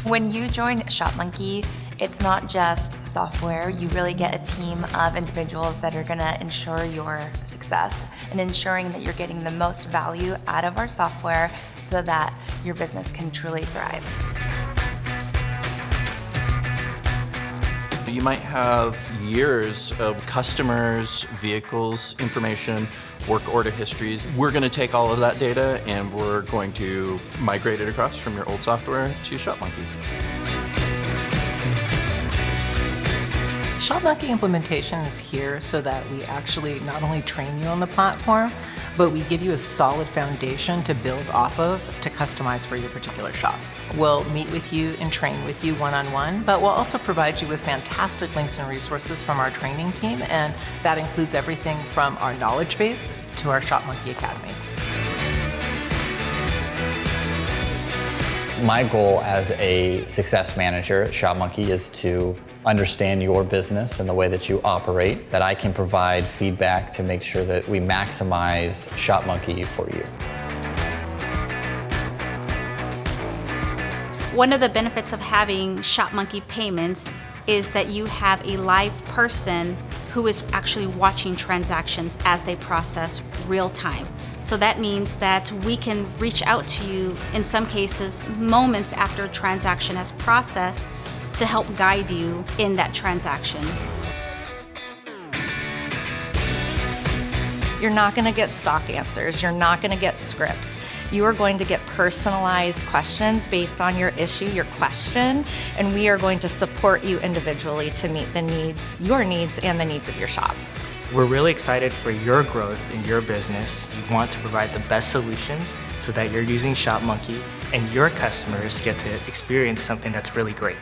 When you join Shopmonkey, it's not just software. You really get a team of individuals that are going to ensure your success and ensuring that you're getting the most value out of our software so that your business can truly thrive. You might have years of customers, vehicles, information, work order histories. We're going to take all of that data and we're going to migrate it across from your old software to Shopmonkey. Shopmonkey implementation is here so that we actually not only train you on the platform, but we give you a solid foundation to build off of to customize for your particular shop. We'll meet with you and train with you one-on-one, but we'll also provide you with fantastic links and resources from our training team, and that includes everything from our knowledge base to our Shopmonkey Academy. My goal as a success manager at Shopmonkey is to understand your business and the way that you operate, that I can provide feedback to make sure that we maximize Shopmonkey for you. One of the benefits of having Shopmonkey payments is that you have a live person who is actually watching transactions as they process real time. So that means that we can reach out to you, in some cases, moments after a transaction has processed to help guide you in that transaction. You're not going to get stock answers. You're not going to get scripts. You are going to get personalized questions based on your issue, your question, and we are going to support you individually to meet the needs, your needs, and the needs of your shop. We're really excited for your growth in your business. You want to provide the best solutions so that you're using Shopmonkey and your customers get to experience something that's really great.